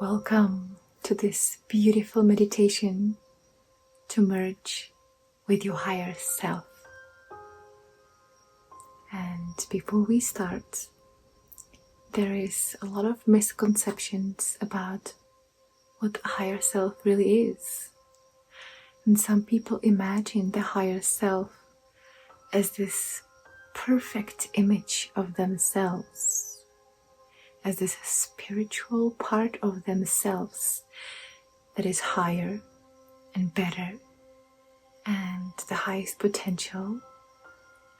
Welcome to this beautiful meditation to merge with your higher self. And before we start, there is a lot of misconceptions about what the higher self really is. And some people imagine the higher self as this perfect image of themselves, as this spiritual part of themselves that is higher and better and the highest potential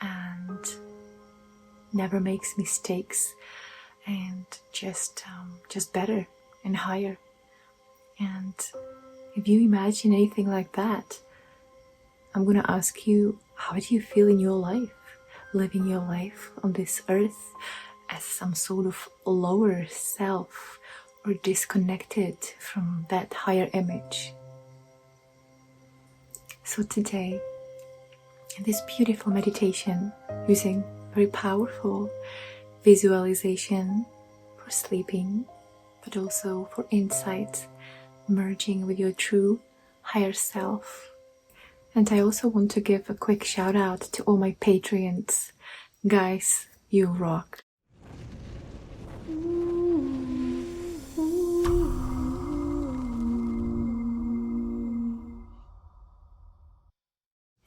and never makes mistakes and just better and higher. And if you imagine anything like that, I'm going to ask you, how do you feel in your life, living your life on this earth as some sort of lower self or disconnected from that higher image? So today, in this beautiful meditation, using very powerful visualization for sleeping, but also for insight, merging with your true higher self. And I also want to give a quick shout out to all my Patreons. Guys, you rock.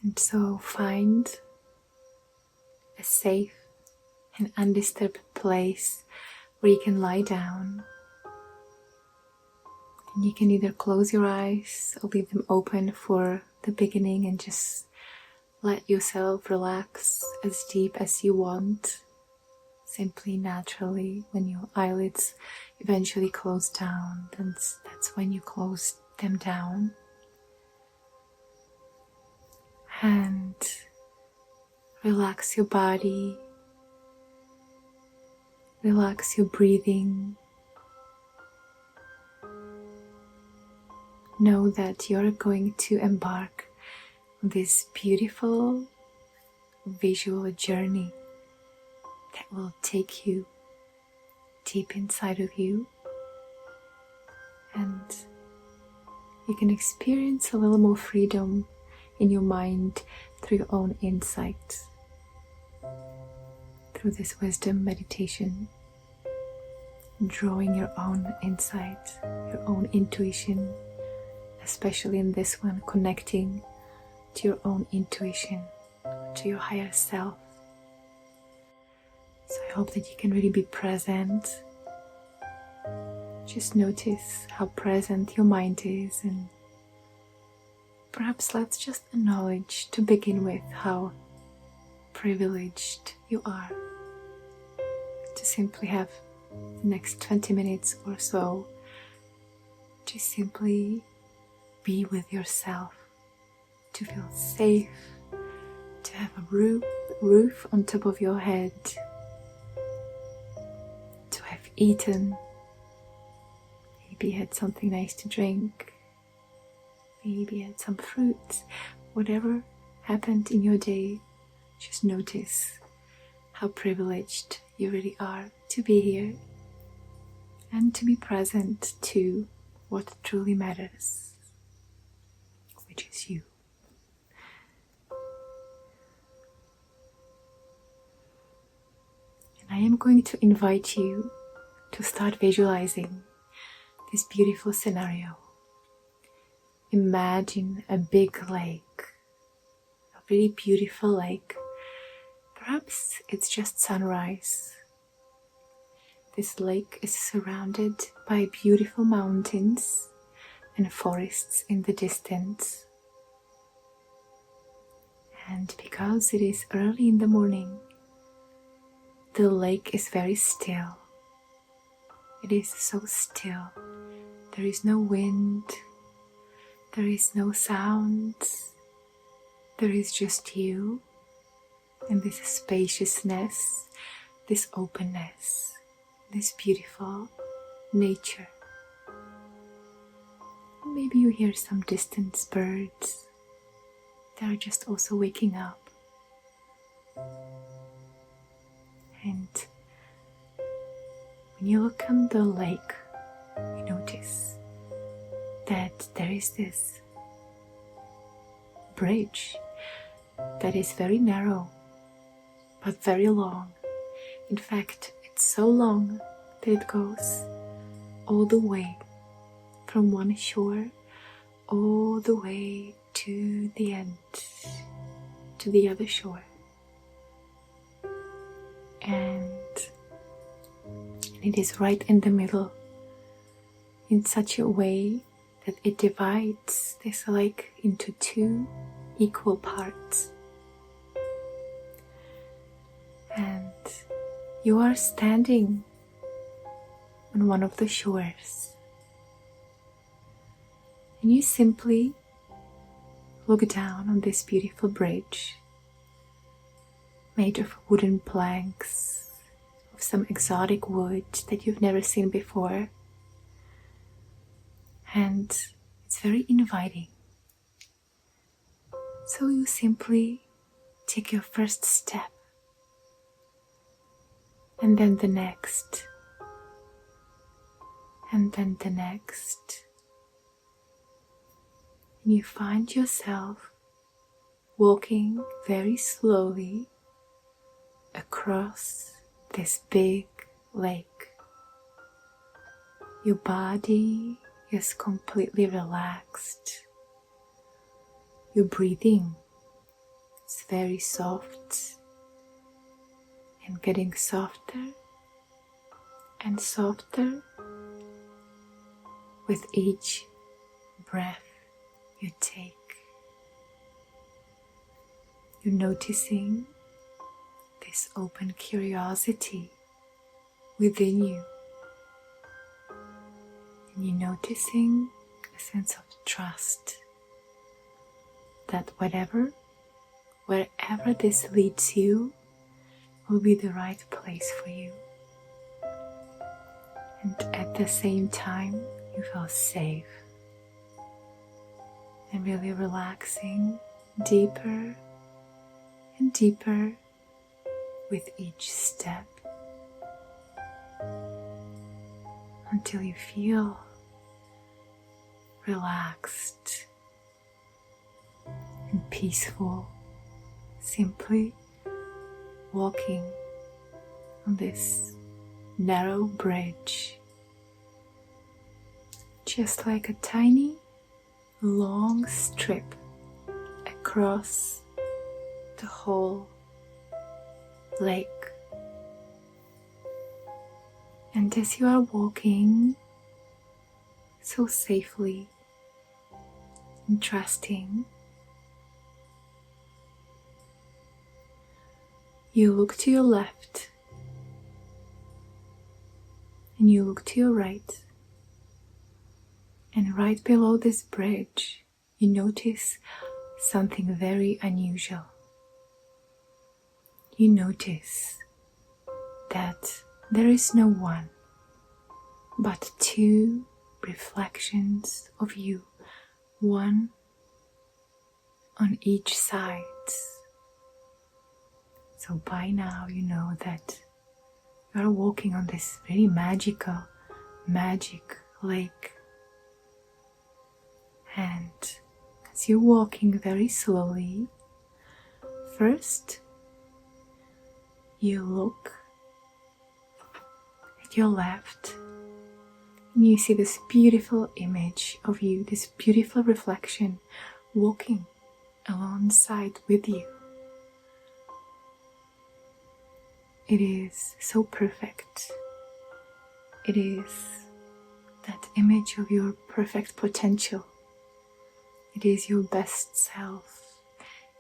And so find a safe and undisturbed place where you can lie down. And you can either close your eyes or leave them open for the beginning and just let yourself relax as deep as you want, simply naturally. When your eyelids eventually close down, then that's when you close them down. And relax your body, relax your breathing. Know that you're going to embark on this beautiful visual journey that will take you deep inside of you, and you can experience a little more freedom in your mind through your own insight, through this wisdom meditation, drawing your own insight, your own intuition, especially in this one, connecting to your own intuition, to your higher self. So I hope that you can really be present. Just notice how present your mind is, and perhaps let's just acknowledge to begin with how privileged you are to simply have the next 20 minutes or so to simply be with yourself, to feel safe, to have a roof on top of your head, to have eaten, maybe had something nice to drink, maybe had some fruit. Whatever happened in your day, just notice how privileged you really are to be here and to be present to what truly matters, which is you. And I am going to invite you to start visualizing this beautiful scenario. Imagine a big lake, a really beautiful lake. Perhaps it's just sunrise. This lake is surrounded by beautiful mountains and forests in the distance. And because it is early in the morning, the lake is very still. It is so still. There is no wind. There is no sound. There is just you and this spaciousness, this openness, this beautiful nature. Maybe you hear some distant birds. They are just also waking up. And when you look on the lake, you notice that there is this bridge that is very narrow but very long. In fact, it's so long that it goes all the way from one shore all the way to the end, to the other shore. And it is right in the middle, in such a way that it divides this lake into two equal parts. And you are standing on one of the shores, and you simply look down on this beautiful bridge made of wooden planks of some exotic wood that you've never seen before, and it's very inviting. So you simply take your first step, and then the next, and then the next, and you find yourself walking very slowly across this big lake. Your body is completely relaxed. Your breathing is very soft and getting softer and softer with each breath you take. You're noticing this open curiosity within you, and you're noticing a sense of trust that wherever this leads you will be the right place for you. And at the same time, you feel safe and really relaxing deeper and deeper with each step, until you feel relaxed and peaceful, simply walking on this narrow bridge, just like a tiny long strip across the whole lake. And as you are walking so safely and trusting, you look to your left and you look to your right, and right below this bridge you notice something very unusual. You notice that there is no one, but two reflections of you, one on each side. So by now you know that you are walking on this very magic lake. And as you're walking very slowly, first you look at your left and you see this beautiful image of you, this beautiful reflection walking alongside with you. It is so perfect. It is that image of your perfect potential. It is your best self.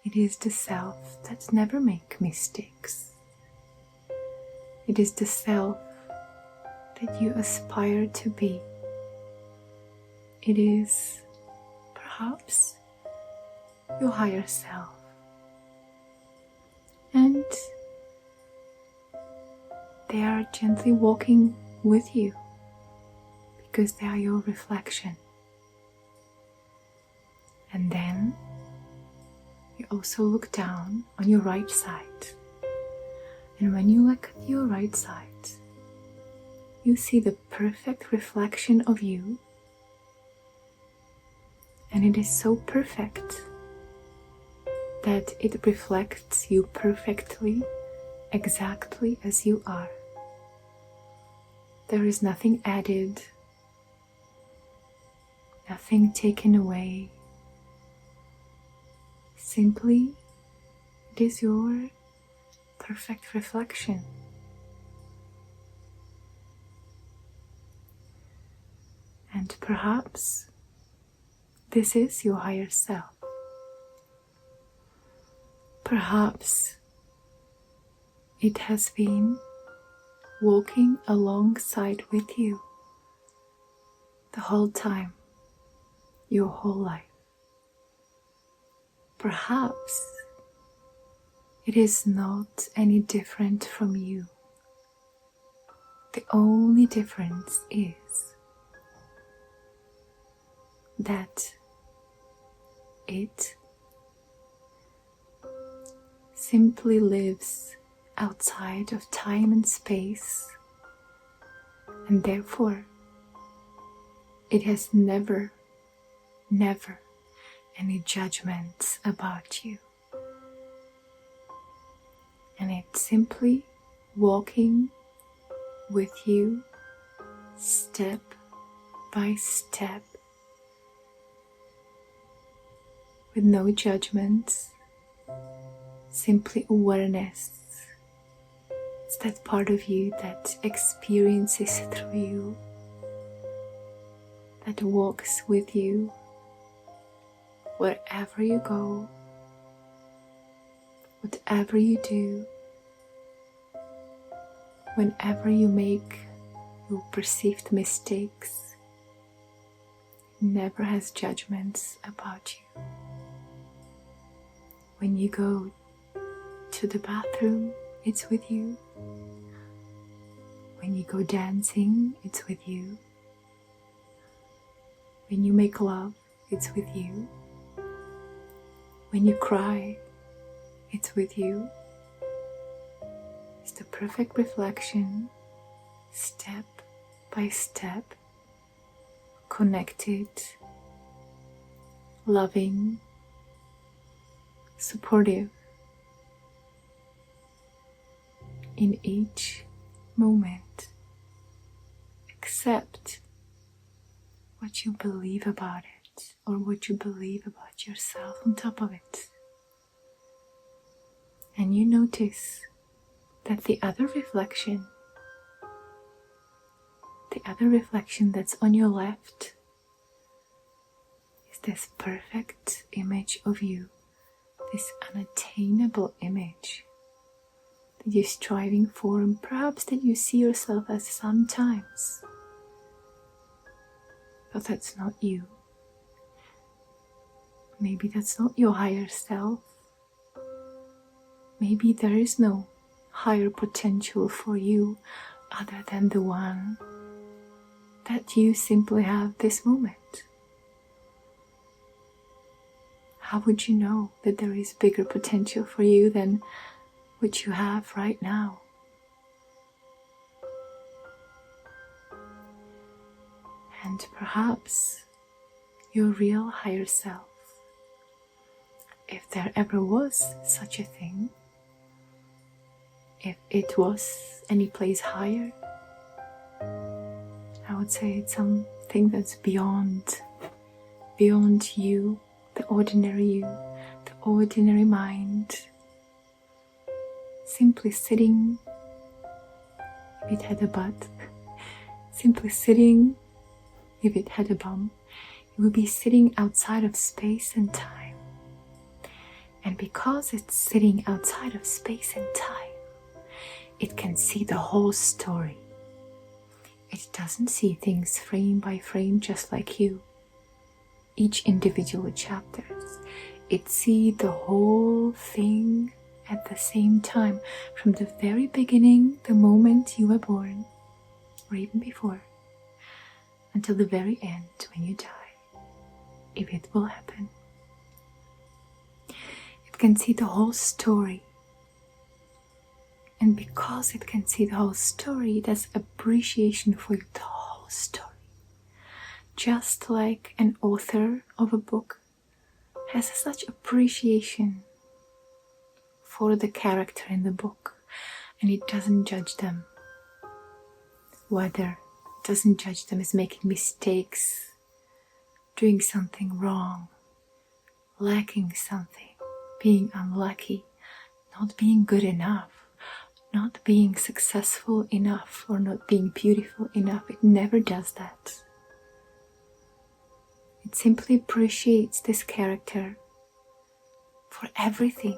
It is the self that never makes mistakes. It is the self that you aspire to be. It is perhaps your higher self. And they are gently walking with you because they are your reflection. And then you also look down on your right side. And when you look at your right side, you see the perfect reflection of you, and it is so perfect that it reflects you perfectly, exactly as you are. There is nothing added, nothing taken away. Simply, it is your perfect reflection. And perhaps this is your higher self. Perhaps it has been walking alongside with you the whole time, your whole life. Perhaps it is not any different from you. The only difference is that it simply lives outside of time and space, and therefore it has never any judgments about you. And it's simply walking with you step by step with no judgments, simply awareness. It's that part of you that experiences through you, that walks with you wherever you go, whatever you do, whenever you make your perceived mistakes. It never has judgments about you. When you go to the bathroom, it's with you. When you go dancing, it's with you. When you make love, it's with you. When you cry, it's with you. It's the perfect reflection, step by step, connected, loving, supportive in each moment. Accept what you believe about it, or what you believe about yourself on top of it. And you notice that the other reflection that's on your left is this perfect image of you, this unattainable image that you're striving for, and perhaps that you see yourself as sometimes. But that's not you. Maybe that's not your higher self. Maybe there is no higher potential for you other than the one that you simply have this moment. How would you know that there is bigger potential for you than what you have right now? And perhaps your real higher self, if there ever was such a thing, if it was any place higher, I would say it's something that's beyond you, the ordinary mind, simply sitting, if it had a butt, simply sitting, if it had a bum, it would be sitting outside of space and time. And because it's sitting outside of space and time, it can see the whole story. It doesn't see things frame by frame just like you, each individual chapters. It sees the whole thing at the same time, from the very beginning, the moment you were born, or even before, until the very end when you die, if it will happen. It can see the whole story, And because it can see the whole story, it has appreciation for the whole story. Just like an author of a book has such appreciation for the character in the book, and it doesn't judge them. Whether it doesn't judge them as making mistakes, doing something wrong, lacking something, being unlucky, not being good enough, not being successful enough, or not being beautiful enough. It never does that. It simply appreciates this character for everything,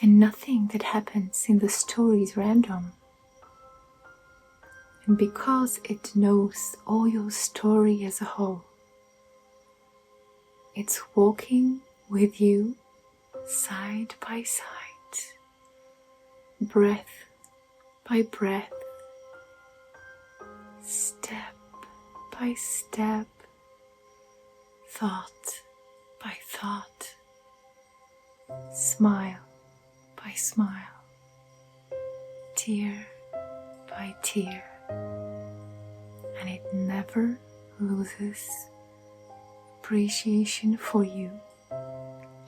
and nothing that happens in the story is random. And because it knows all your story as a whole, it's walking with you side by side, breath by breath, step by step, thought by thought, smile by smile, tear by tear, and it never loses appreciation for you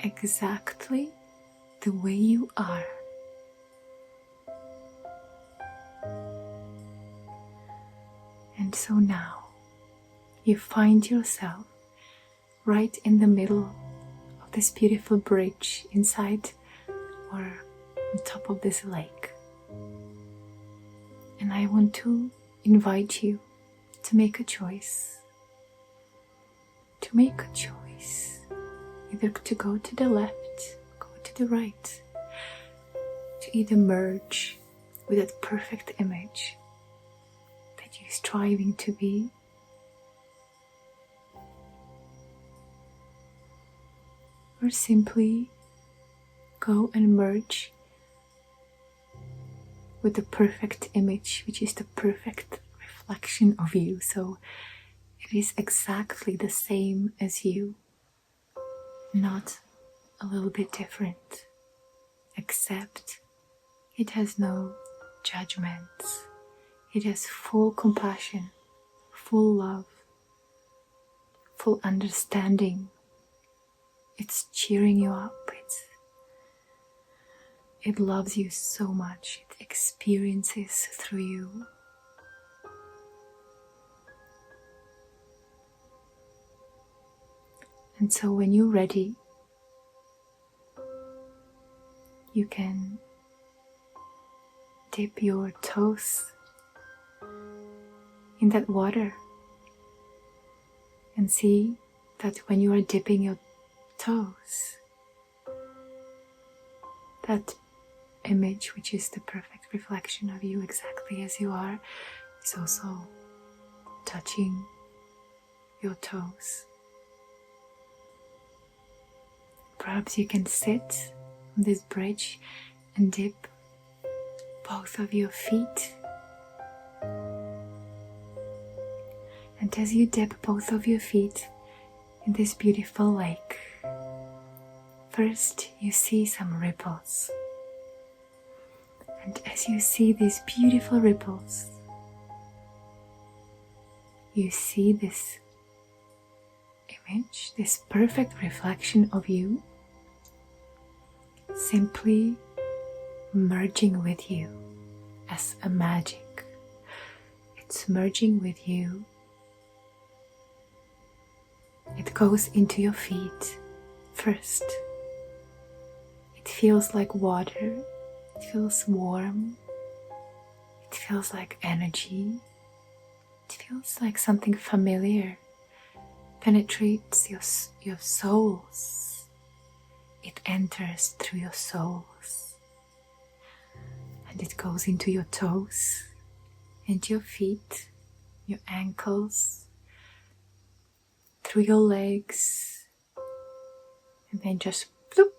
exactly the way you are. And so now you find yourself right in the middle of this beautiful bridge inside or on top of this lake. And I want to invite you to make a choice. To make a choice, either to go to the left, go to the right, to either merge with that perfect image that you're striving to be, or simply go and merge with the perfect image, which is the perfect reflection of you. So it is exactly the same as you, not a little bit different, except it has no judgments. It has full compassion, full love, full understanding. It's cheering you up. It loves you so much. It experiences through you. And so when you're ready, you can dip your toes in that water and see that when you are dipping your toes, that image, which is the perfect reflection of you exactly as you are, is also touching your toes. Perhaps you can sit on this bridge and dip both of your feet. And as you dip both of your feet in this beautiful lake, first you see some ripples. And as you see these beautiful ripples, you see this image, this perfect reflection of you, simply merging with you as a magic. It's merging with you. It goes into your feet first. It feels like water. It feels warm. It feels like energy. It feels like something familiar. Penetrates your souls. It enters through your souls. And it goes into your toes, into your feet, your ankles, through your legs, and then just bloop.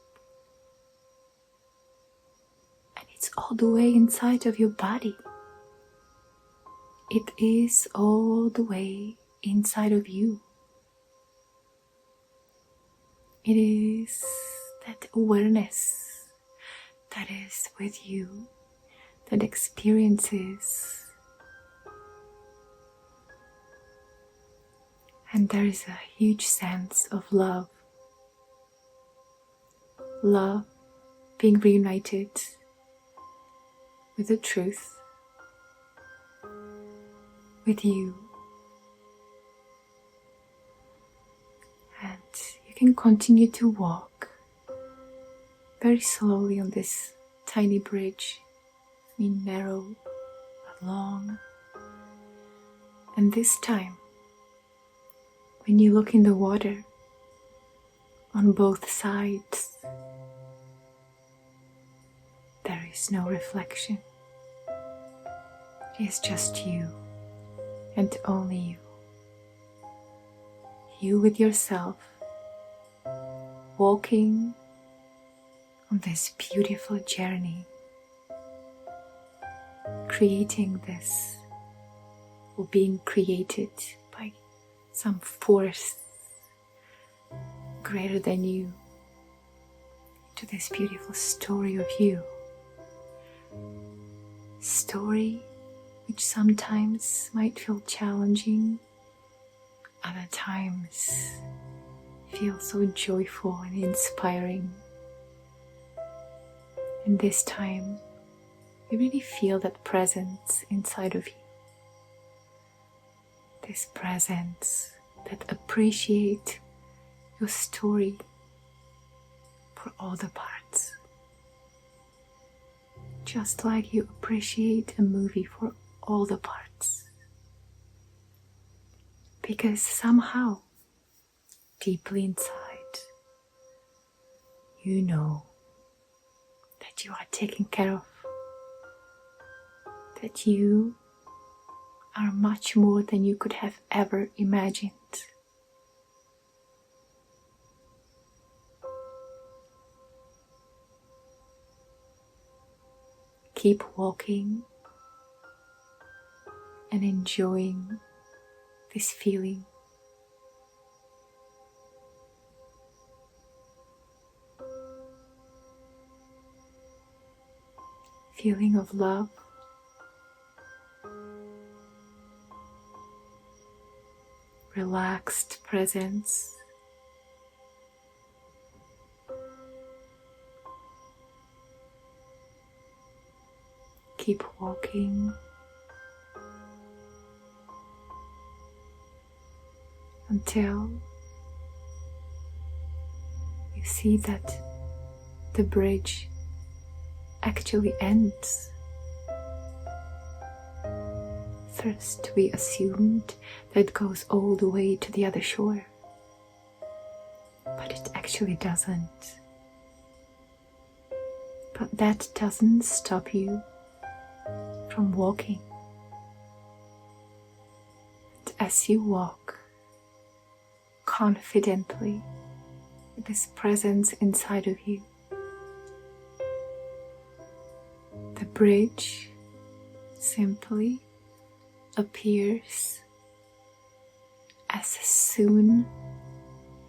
And it's all the way inside of your body. It is all the way inside of you. It is that awareness that is with you that experiences. And there is a huge sense of love. Love being reunited with the truth, with you. And you can continue to walk very slowly on this tiny bridge, narrow but long. And this time, when you look in the water on both sides, there is no reflection. It is just you and only you. You with yourself, walking on this beautiful journey, creating this, or being created by some force greater than you, to this beautiful story of you. Story which sometimes might feel challenging, other times feel so joyful and inspiring. And this time, you really feel that presence inside of you. This presence that appreciates your story for all the parts. Just like you appreciate a movie for all the parts. Because somehow, deeply inside, you know that you are taken care of. That you are much more than you could have ever imagined. Keep walking and enjoying this feeling. Feeling of love, relaxed presence, keep walking until you see that the bridge actually ends. First we assumed that it goes all the way to the other shore, but it actually doesn't. But that doesn't stop you from walking. And as you walk confidently with this presence inside of you, the bridge simply appears as soon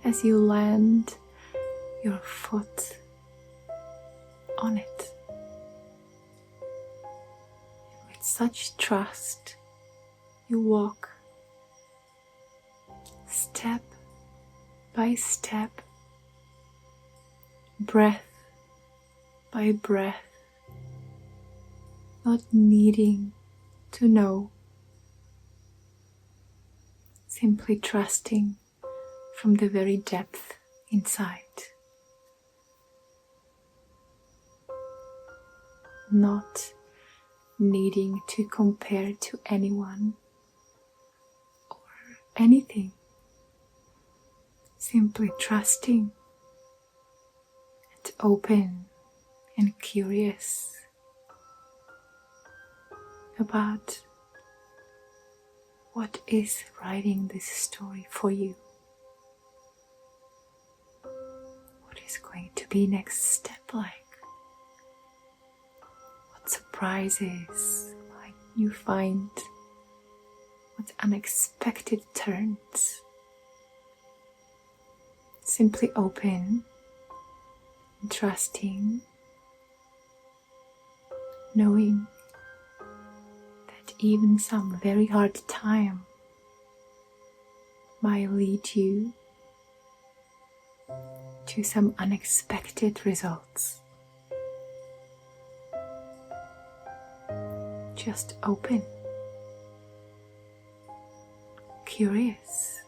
as you land your foot on it. With such trust, you walk step by step, breath by breath, not needing to know, simply trusting from the very depth inside, not needing to compare to anyone or anything, simply trusting and open and curious about what is writing this story for you. What is going to be next step like? What surprises might you find? What unexpected turns? Simply open and trusting, knowing even some very hard time might lead you to some unexpected results. Just open, curious,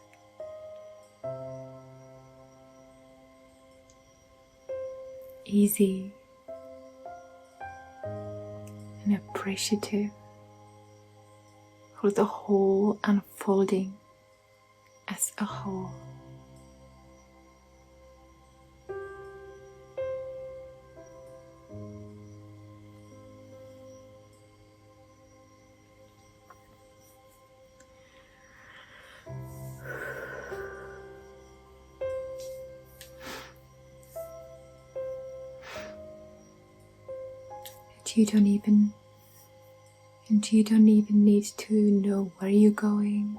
easy, and appreciative for the whole unfolding as a whole. You don't even need to know where you're going.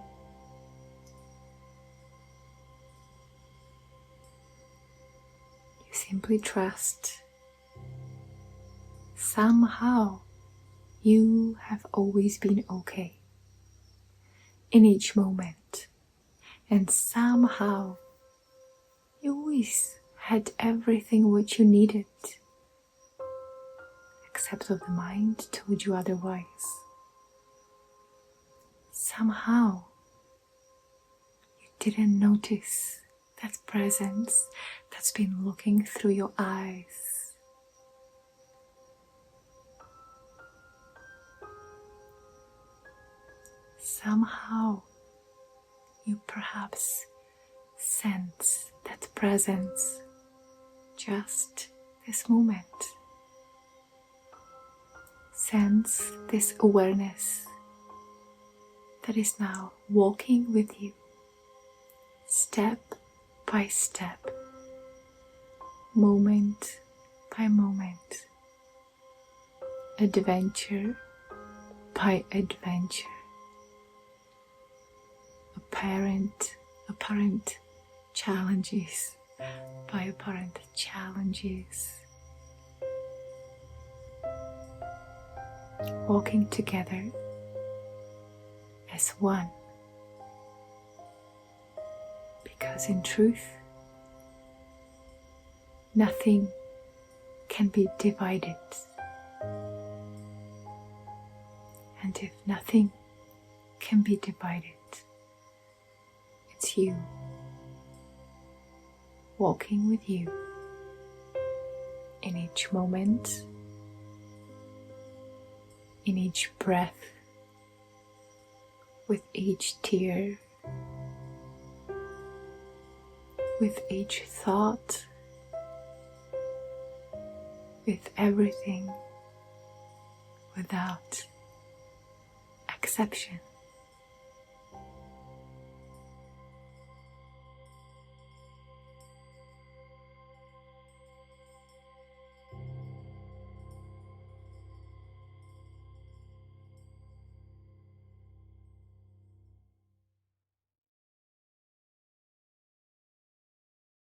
You simply trust. Somehow you have always been okay in each moment, and somehow you always had everything what you needed, except that the mind told you otherwise. Somehow you didn't notice that presence that's been looking through your eyes. Somehow you perhaps sense that presence just this moment. Sense this awareness that is now walking with you, step by step, moment by moment, adventure by adventure, apparent challenges by apparent challenges, walking together as one, because in truth nothing can be divided, and if nothing can be divided, it's you, walking with you in each moment, in each breath, with each tear, with each thought, with everything, without exception.